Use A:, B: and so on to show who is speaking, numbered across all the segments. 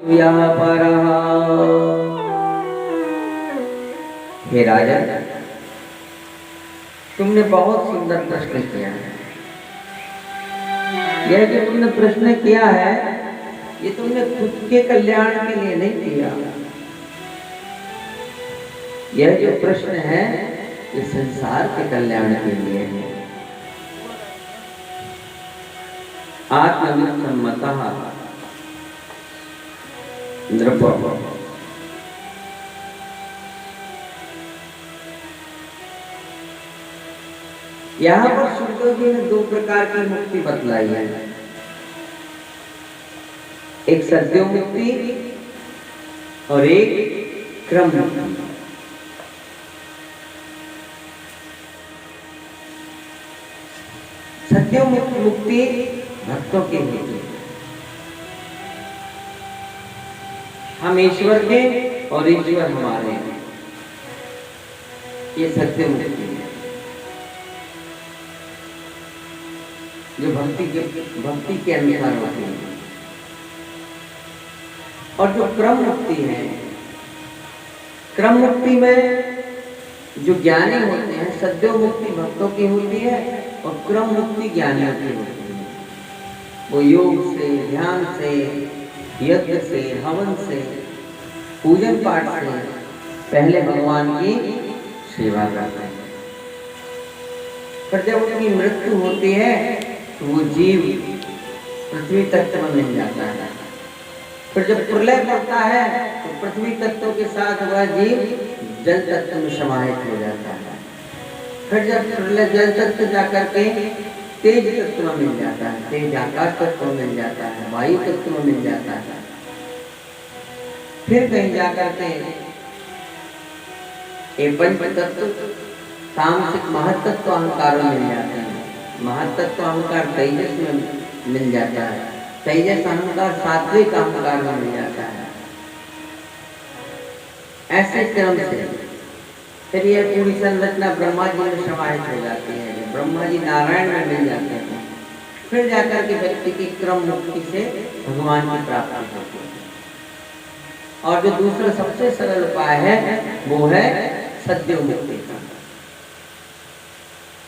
A: यहाँ पर हे राजा, तुमने बहुत सुंदर प्रश्न किया है। यह जो तुमने प्रश्न किया है, ये तुमने खुद के कल्याण के लिए नहीं किया। यह जो प्रश्न है, ये संसार के कल्याण के लिए है। आत्मवित्तमतः नृप। यहाँ पर शुक्र जी ने दो प्रकार की मुक्ति बतलाई है। एक सद्यो मुक्ति और एक क्रम मुक्ति। सद्यो मुक्ति भक्तों की होती है। हम ईश्वर के और ईश्वर हमारे, ये सत्य मुक्ति है जो भक्ति के अनुसार होती है। और जो क्रम मुक्ति है, क्रम मुक्ति में जो ज्ञानी होते हैं, सद्यो मुक्ति भक्तों की होती है और क्रम मुक्ति ज्ञानियों की होती है। वो योग से, ध्यान से, यज्ञ से, हवन से, पूजन पाठ से पहले भगवान की सेवा करते हैं। पर जब उनकी मृत्यु होती है तो वो जीव पृथ्वी तत्व में मिल जाता है। फिर जब प्रलय पड़ता है तो पृथ्वी तत्व के साथ वह जीव जल तत्व में समाहित हो जाता है। फिर जब प्रलय जल तत्व जाकर के तेज तत्व में मिल जाता है, तेज आकाश तत्व में मिल जाता है, वायु तत्व में मिल जाता है। फिर कहीं जाकर के ये पंच तत्व तामसिक महत्त्व अहंकार में मिल जाते हैं। महत्त्व अहंकार तेजस में मिल जाता है, तेजस अहंकार सात्विक अहंकार में मिल जाता है। ऐसे क्रम से फिर यह पूरी संरचना ब्रह्मा जी में समाहित हो जाती है। जब ब्रह्मा जी नारायण में मिल जाते हैं, फिर जाकर के व्यक्ति की क्रम मुक्ति से भगवान की प्राप्ति होती है। और जो दूसरा सबसे सरल उपाय है, वो है सद्यो मुक्ति का।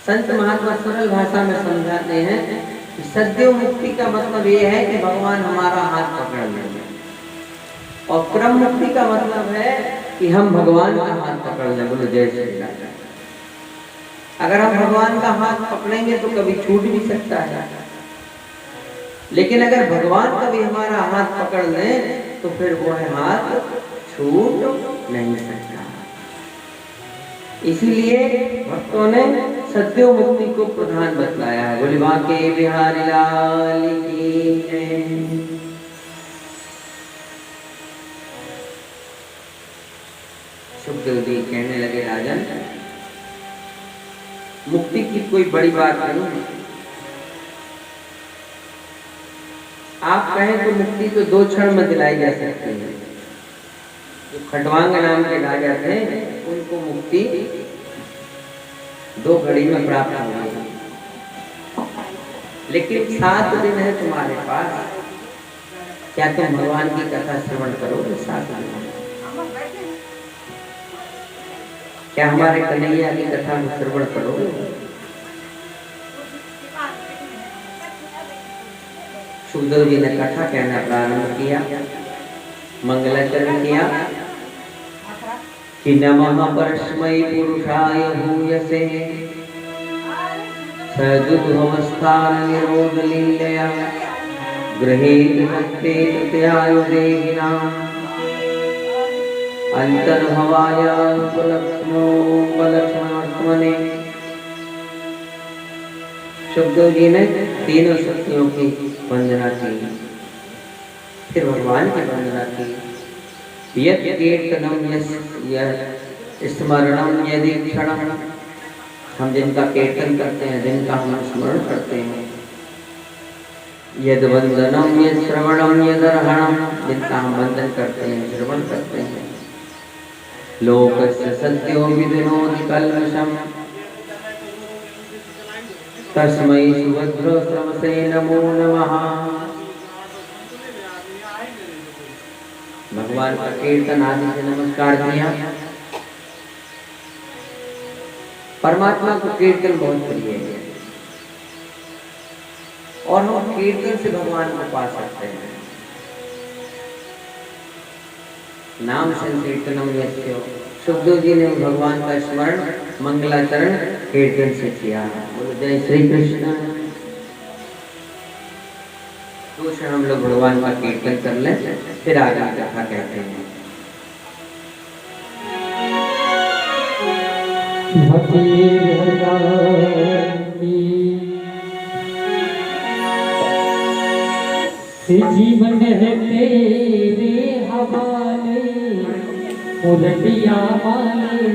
A: संत महात्मा सरल भाषा में समझाते हैं कि सद्यो मुक्ति का मतलब ये है कि भगवान हमारा हाथ पकड़ लेंगे, और क्रम मुक्ति का मतलब है कि हम भगवान का हाथ पकड़ लें। बोलो जय श्री राम। अगर हम भगवान का हाथ पकड़ेंगे तो कभी छूट भी सकता है, लेकिन अगर भगवान कभी हमारा हाथ पकड़ लें तो फिर वह हाथ छूट नहीं सकता। इसीलिए भक्तों ने सद्यो मुक्ति को प्रधान बतलाया है। बोले बांके बिहारी लाल की जय। सुखदेव जी कहने लगे, राजन, मुक्ति की कोई बड़ी बात नहीं है। आप कहें तो मुक्ति तो 2 क्षण में दिलाई जा सकती है। जो खटवांग नाम के राजा थे, उनको मुक्ति 2 घड़ी में प्राप्त हो गई। लेकिन 7 दिन है तुम्हारे पास, क्या तुम भगवान की कथा श्रवण करोगे 7 दिन? क्या हमारे कन्हैया की कथा में श्रवण करोगे? सुखदेव जी ने कथा कहना प्रारंभ किया, मंगलाचरण किया कि नमः परस्मै पुरुषाय भूयसे सदुद्भवस्थान निरोध लीलया गृहीत भक्ते तत्यायुदेहिनाम् अंतर्भवाय उपलक्ष्मणे। सुखदेव जी ने तीनों शक्तियों की वंदना की, फिर भगवान की वंदना की। यत् कीर्तनम स्मरणम यदि क्षणम, हम जिनका कीर्तन करते हैं, जिनका हम स्मरण करते हैं। यद वंदनम यद श्रवणम यदर्हणम, जिनका हम वंदन करते हैं, श्रवण करते हैं। लोकस्य सत्यो विदिनोति कल्मषम तस्मै सुभद्र श्रवसे नमो नमः। भगवान का कीर्तन आदि से नमस्कार किया। परमात्मा को कीर्तन बहुत प्रिय है और हम कीर्तन से भगवान को पा सकते हैं। नाम संकीर्तनम यस्य, सुखदेव जी ने भगवान का स्मरण मंगलाचरण कीर्तन से किया। जय श्री कृष्ण। दो क्षण हम लोग भगवान का कीर्तन कर लें, फिर आगे कथा कहते हैं।
B: जीवन है तेरे हवाले मुरलिया वाले,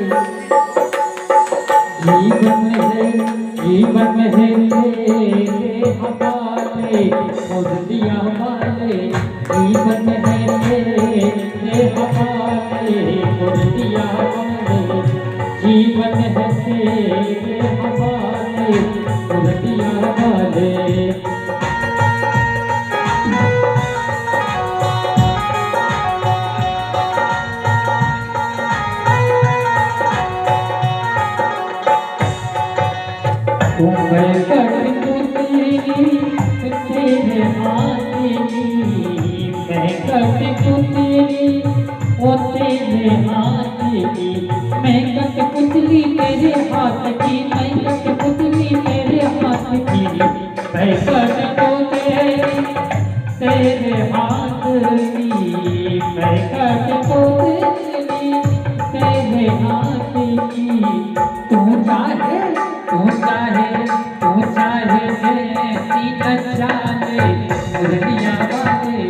B: जीवन है तेरे हवाले मुरलिया वाले, जीवन है तेरे हवाले मुरलिया वाले, जीवन है तेरे हवाले मुरलिया वाले। मैं कट तेरे हाथ की, मैं कट तेरी ओ तेरे हाथ की, मैं कट पुतली तेरे हाथ की, मैं कट पुतली तेरे हाथ की, मैं कट तेरे हाथ की, मैं कट तेरी तेरे हाथ की। तू चाहे मुरलिया वाले,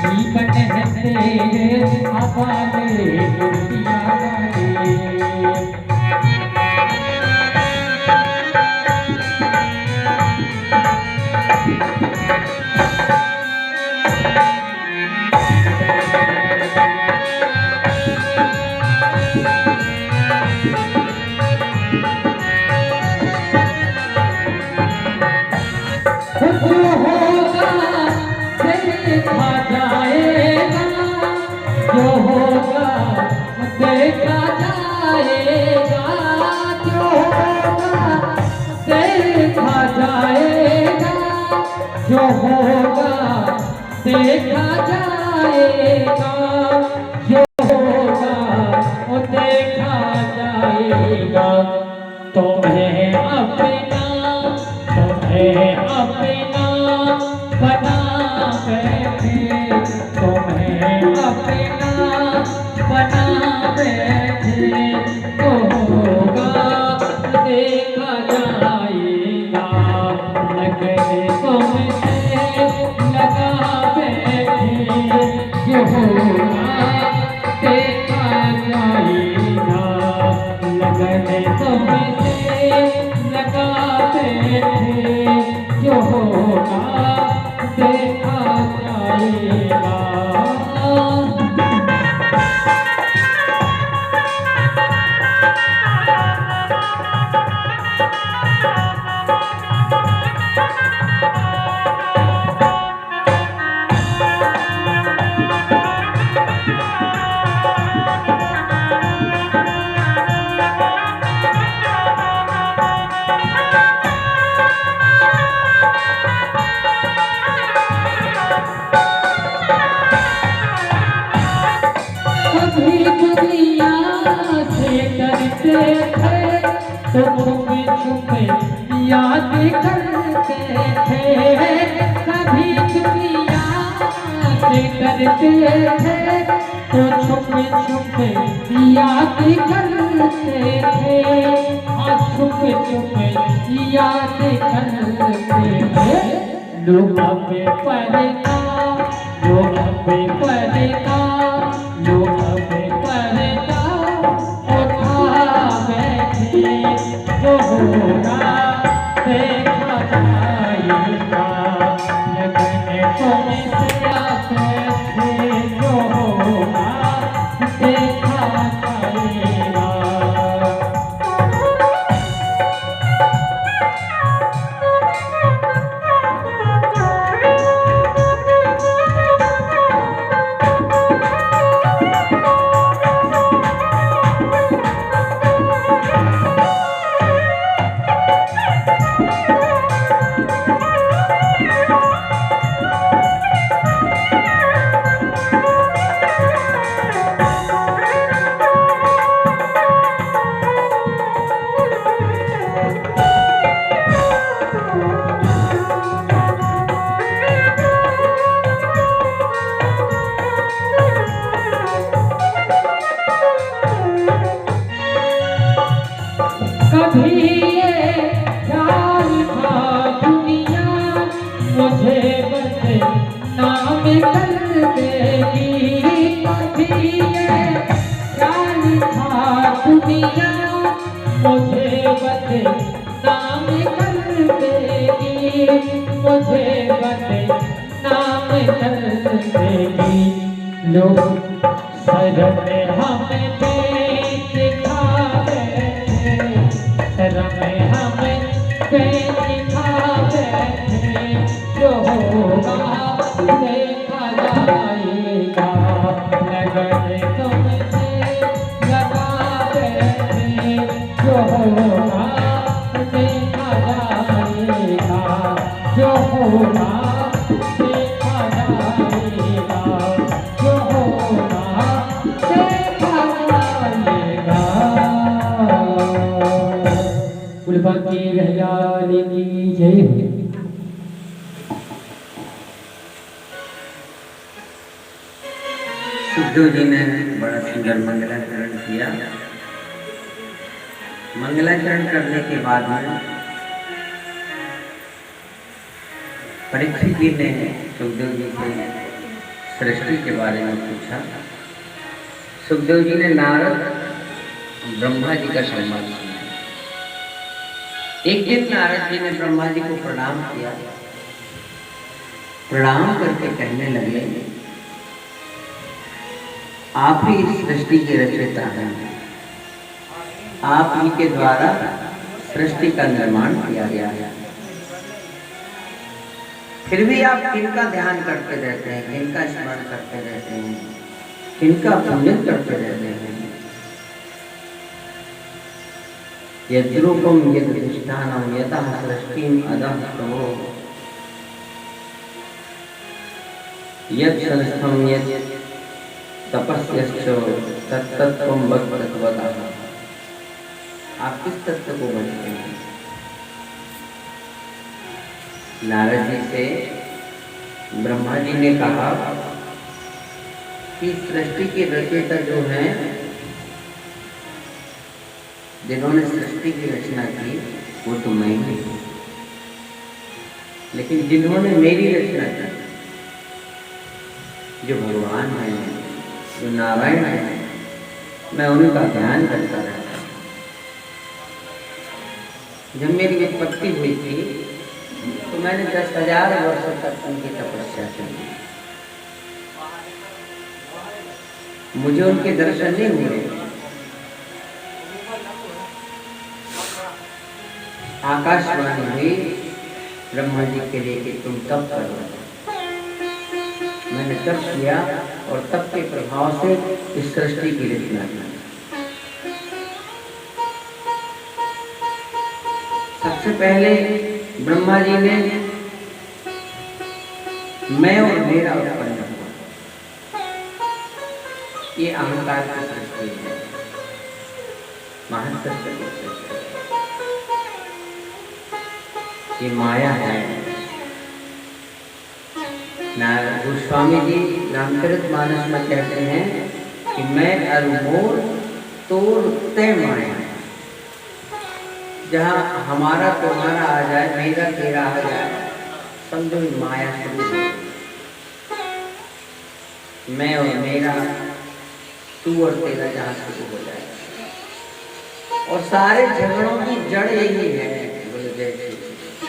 B: जीवन है तेरे हवाले मुरलिया वाले। जो होगा देखा जाएगा, जो होगा देखा जाएगा, जो होगा देखा जाएगा, जो होगा वो देखा जाएगा। तुम्हें अपना बना बैठे, तुम्हें अपना बना बैठे, तो होगा देखा जाएगा। लगने तुमसे लगा बैठे, जो होगा देखा जाएगा। लगने तुमसे लगा बैठे, जो होगा देखा जाएगा। तो छुपे छुपे याद करते थे, कभी याद करते थे, तो छुपे छुपे याद करते थे। हाँ छुपे छुपे याद करते थे। लोग पे पढ़ेगा, लोग पे पढ़ेगा, लोग पे पढ़ेगा, जो होगा देखा जाएगा। लगने तुमसे आते, जो होगा देखा जाएगा। शरण में हमें पेट खावे, शरण में हमें पेट खावे, जो होगा देखा जाएगा, लगन तुमसे लगावे, जो होगा देखा जाएगा, जो होगा देखा जाएगा, जो होगा देखा जाएगा। कुलपति रहियाल की जय हो।
A: सुखदेव जी ने बड़ा सुंदर मंगलाचरण किया। मंगलाचरण करने के बाद में परीक्षित जी ने सुखदेव जी से सृष्टि के बारे में पूछा। सुखदेव जी ने नारद ब्रह्मा जी का सम्मान सुना। एक दिन नारद जी ने ब्रह्मा जी को प्रणाम किया। प्रणाम करके कहने लगे, आप ही इस सृष्टि के रचयिता हैं, आप ही के द्वारा सृष्टि का निर्माण किया गया है। फिर भी आप किनका ध्यान करते रहते हैं, किनका स्मरण करते रहते हैं, किनका पूजन करते रहते हैं। यद्रूपम यदधिष्ठानम यतः सृष्टिम अदः प्रभो यत् संस्थम यत् तपस्यश्च तत्तत्त्वं वक्तवतः। आप किस तत्व को बचते हैं? नारद जी से ब्रह्मा जी ने कहा कि सृष्टि के रचयिता जो हैं, जिन्होंने सृष्टि की रचना की, वो तो मैं ही हूँ। लेकिन जिन्होंने मेरी रचना की, जो भगवान हैं, जो नारायण है, मैं उनका ध्यान करता रहता हूँ। जब मेरी उत्पत्ति हुई थी तो मैंने 10,000 वर्षों तक उनकी तपस्या की। मुझे उनके दर्शन नहीं हुए। आकाशवाणी हुई ब्रह्मा जी के लिए कि तुम तप करो। मैंने तप किया और तप के प्रभाव से इस सृष्टि की रचना की। सबसे पहले ब्रह्मा जी ने मैं और मेरा उत्पन्न हुआ। ये अहंकार की सृष्टि है, महासत्य की सृष्टि, ये माया है। गोस्वामी जी रामचरितमानस में कहते हैं कि मैं अरुमोर तोर तय माया। जहाँ हमारा तुम्हारा आ जाए, मेरा तेरा आ जाए, समझो माया शुरू हो। मैं और मेरा, तू और तेरा जहाँ शुरू हो जाए। और सारे झगड़ों की जड़ यही है। बोले जय श्री कृष्ण।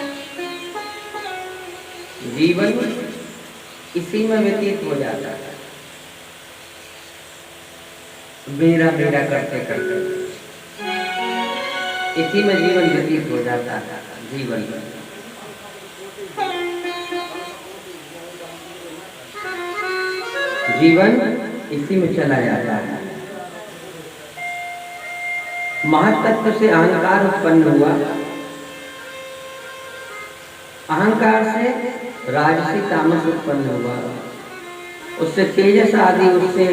A: जीवन इसी में व्यतीत हो जाता है, मेरा मेरा करते करते इसी में जीवन व्यतीत हो जाता है। जीवन इसी में चला जाता है। महातत्व से अहंकार उत्पन्न हुआ। अहंकार से राजसी तामस उत्पन्न हुआ। उससे तेजस आदि, उससे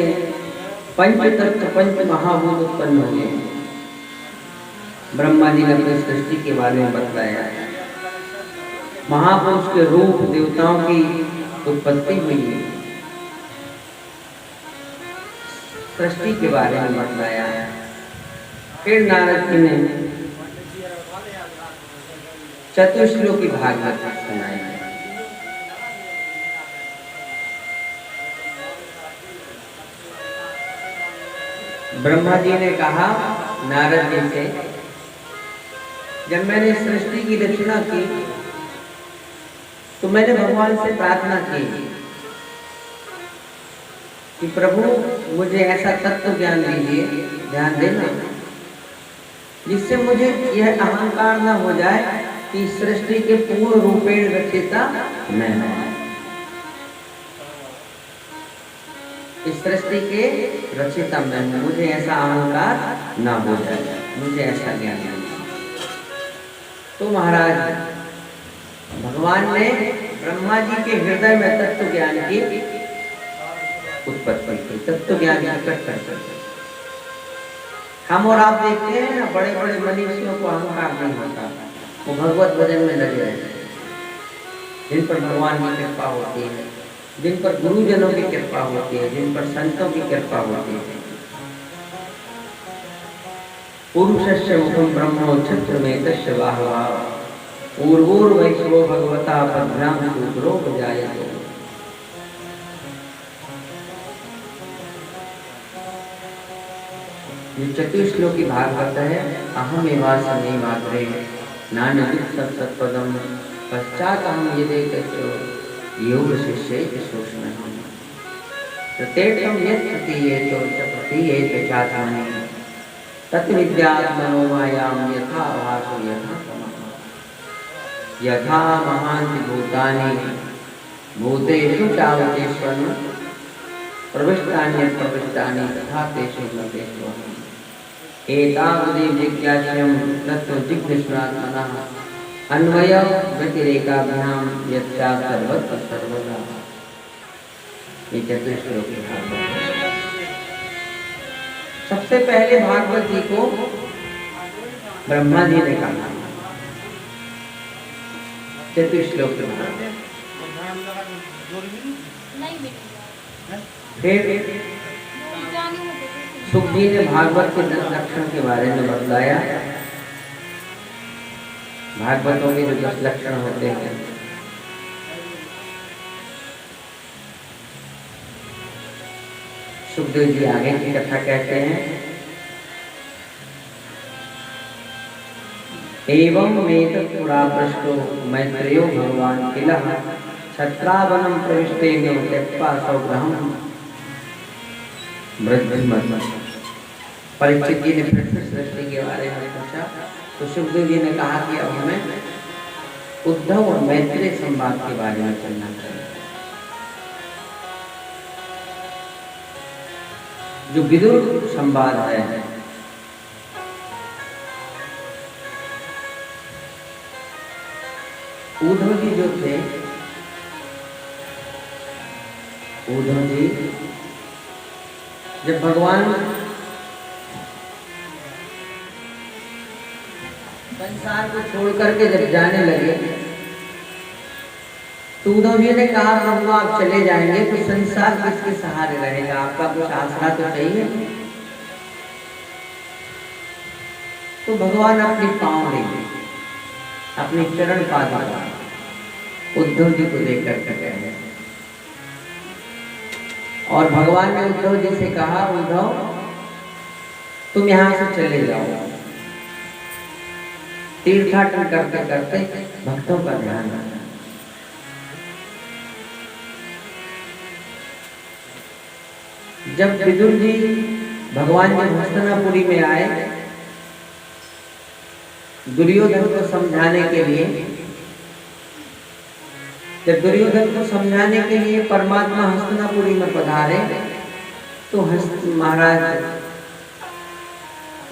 A: पंच तत्व, पंच महाभूत उत्पन्न हुए। ब्रह्मा जी ने अपनी सृष्टि के बारे में बताया। महापुरुष के रूप देवताओं की उत्पत्ति हुई। सृष्टि के बारे में बताया। फिर नारद जी ने चतुश्लोकी भागवत सुनाई। ब्रह्मा जी ने कहा नारद जी से, जब मैंने सृष्टि की रचना की तो मैंने भगवान से प्रार्थना की कि प्रभु मुझे ऐसा तत्व ज्ञान दीजिए, ध्यान देना, जिससे मुझे यह अहंकार न हो जाए कि सृष्टि के पूर्ण रूपेण रचयिता मैं हूं। इस सृष्टि के रचयिता मैं हूं, मुझे ऐसा अहंकार ना हो जाए, मुझे ऐसा ज्ञान नहीं। तो महाराज भगवान ने ब्रह्मा जी के हृदय में तत्व ज्ञान की उत्पत्ति की, तत्व ज्ञान प्रकट करते। हम और आप देखते हैं ना, बड़े बड़े मनीषियों को अहंकार नहीं होता, वो भगवत भजन में लगे रहते हैं, जिन पर भगवान की कृपा होती है, जिन पर गुरुजनों की कृपा होती है, जिन पर संतों की कृपा होती है। पुरुषस्य मुखम ब्रह्मो क्षत्रमेतस्य बाहवा पूर्वोर्वैश्वो भगवता पद्भ्याम शूद्रो बजायतो। ये चतुश्लोकी भागवत है। अहम एवासमे मात्रे नान्यदित सत्पदम पश्चात अहम यदेकचो योग शिष्य शोषणम् प्रत्येकम यत् प्रतीयेतो च प्रतीयेत चात्मनि तत्विद्यात्मनो मायां यथा भासो यथा तमः यथा महान्ति भूतानि भूतेषु चावचेष्वन् प्रविष्टान्यत् प्रविष्टानि तथा तेषु न तेषु अहम् एतावदेव जिज्ञास्यं तत्त्व जिज्ञासात्मनः अन्वय व्यतिरेकाभ्याम यच्चा सर्वत्र सर्वदा। ये चतुश्लोकी भागवत। सबसे पहले भागवत जी को ब्रह्मा जी ने कहा, चतुश्लोकी भागवत। फिर सुख जी ने भागवत के 10 लक्षण के बारे में बताया। भागवतों के जो 10 लक्षण होते हैं, सुखदेव जी आगे की कथा कहते हैं। एवं मेतत् पुरा पृष्टो मैत्रेयो भगवान किलः छत्रावनम प्रविष्टेन त्यक्त्वा स्वगृहम् ब्रह्मन्। परीक्षित जी ने फिर से सृष्टि के बारे में पूछा, तो सुखदेव जी ने कहा कि अब हमें उद्धव और मैत्रेय संवाद के बारे में चलना चाहिए। जो विदुर संवाद है, उद्धव जी जो थे, उद्धव जी जब भगवान संसार को छोड़ करके जब जाने लगे, तो उद्धव जी ने कहा प्रभु आप चले जाएंगे तो संसार किसके सहारे रहेगा, आपका कुछ आसरा तो चाहिए। तो भगवान अपने पांव लेंगे, अपने चरण पादुका उद्धव जी को देकर के गए और भगवान ने उद्धव जी से कहा, उद्धव तुम यहां से चले जाओ, तीर्थाटन करते करते भक्तों का ध्यान रखना। जब विदुर जी भगवान जी हस्तिनापुरी में आए दुर्योधन को समझाने के लिए, जब दुर्योधन को समझाने के लिए परमात्मा हस्तिनापुरी में पधारे, तो महाराज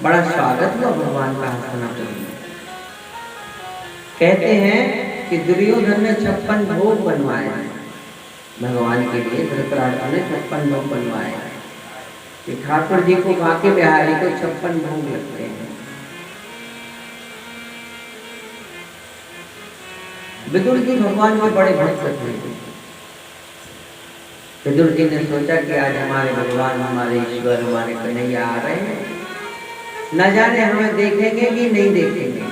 A: बड़ा स्वागत हुआ भगवान का हस्तिनापुरी में। कहते हैं कि दुर्योधन ने 56 भोग बनवाए भगवान के लिए, धृतराष्ट्र ने 56 भोग बनवाए कि ठाकुर जी को बांके बिहारी को 56 भोग लगते हैं। विदुर जी भगवान के बड़े भक्त थे। विदुर जी ने सोचा कि आज हमारे भगवान, हमारे ईश्वर, हमारे कन्हैया आ रहे हैं, न जाने हमें देखेंगे कि नहीं देखेंगे।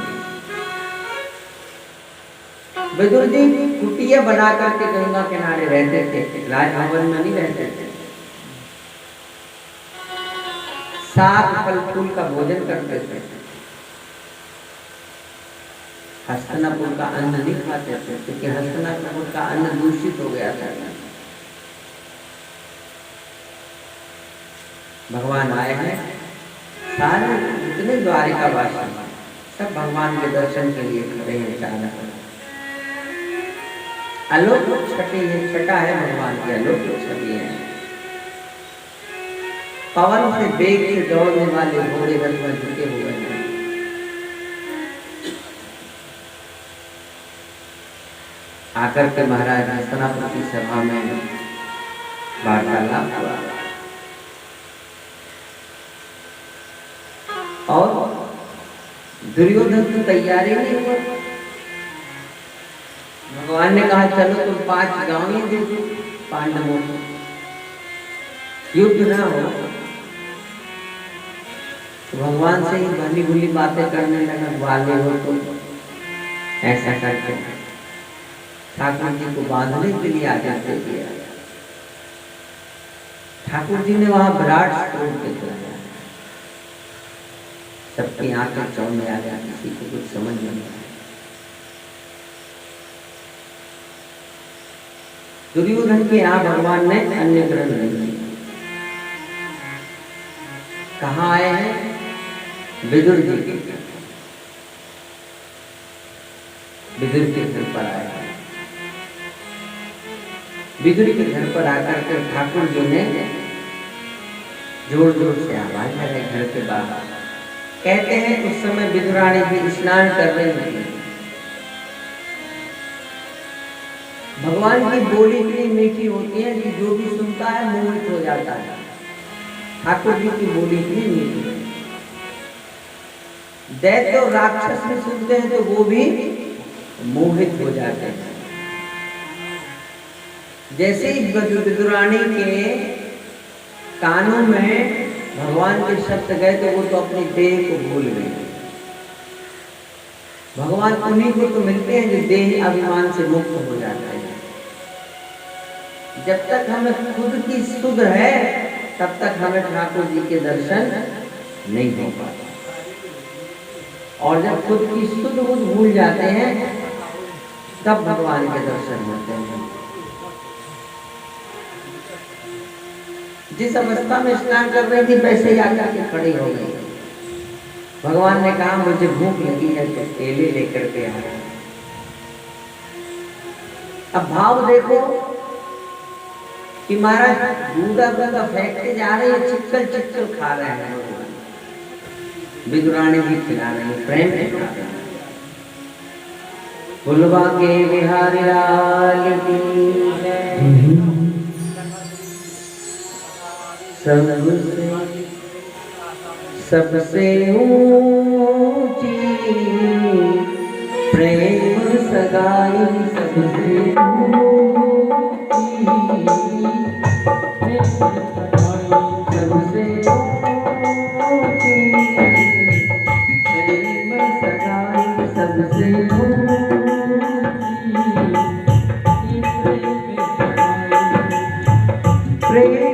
A: विदुर जी कुटिया बना करके गंगा किनारे रहते थे, राजभवन में नहीं रहते थे। साग फल फूल का भोजन करते थे, हस्तिनापुर का अन्न नहीं खाते थे, क्योंकि हस्तिनापुर का अन्न दूषित हो गया था। भगवान आए हैं, सारे जितने द्वारिकावासी सब भगवान के दर्शन के लिए खड़े हैं। चारों अलौकिक छठी है, छटा है भगवान की अलौकिक छवि है। पवन से वेग से दौड़ने वाले घोड़े रथ में झुके हुए हैं। आकर के महाराज हस्तिनापुर की सभा में वार्तालाप हुआ और दुर्योधन की तैयारी नहीं हुआ। भगवान ने कहा चलो तुम 5 गांव ही दे दो पांडवों को, युद्ध ना हो। तो भगवान से ही भली भुली बातें करने लगा, वाले हो तुम ऐसा करके ठाकुर जी को बांधने के लिए आदेश दे दिया। ठाकुर जी ने वहां विराट स्वरूप दिखाया, सबकी आंखें चौंध आ गया, किसी को कुछ समझ नहीं आया। दुर्योधन के यहाँ भगवान ने अन्य ग्रहण नहीं किया। कहाँ आए हैं? विदुर जी के, विदुर के घर पर आए हैं। विदुर के घर पर आकर के ठाकुर जी ने जोर जोर से आवाज लगाई घर के बाहर। कहते हैं उस समय विदुरानी जी स्नान कर रही थी। भगवान की बोली इतनी मीठी होती है कि जो भी सुनता है मोहित हो जाता है। ठाकुर जी की बोली इतनी मीठी है, दैत्य और राक्षस में सुनते हैं तो वो भी मोहित हो जाते हैं। जैसे ही विदुरानी के कानों में भगवान के शब्द गए तो वो तो अपनी देह को भूल गए। भगवान उन्हीं को तो मिलते हैं जो देह अभिमान से मुक्त हो जाता है। जब तक हमें खुद की सुध है तब तक हमें ठाकुर जी के दर्शन नहीं हो पाते, और जब खुद की सुध भूल जाते हैं तब भगवान के दर्शन होते हैं। जिस अवस्था में स्नान कर रही थी वैसे ही आकर के खड़ी हो गई। भगवान ने कहा मुझे भूख लगी है तो केले लेकर के आए। अब भाव देखो कि महाराज दूधा दूधा फेंकते जा रहे हैं, चिक्कल चिक्कल खा रहे हैं। विदुरानी भी खिला रहे हैं, प्रेम से खा रहे हैं। बुलवा के बिहारी लाल की जय। सबसे ऊंची प्रेम सगाई, सबसे ऊंची सबसे ऊंची प्रेम सगाई, सबसे ऊंची प्रेम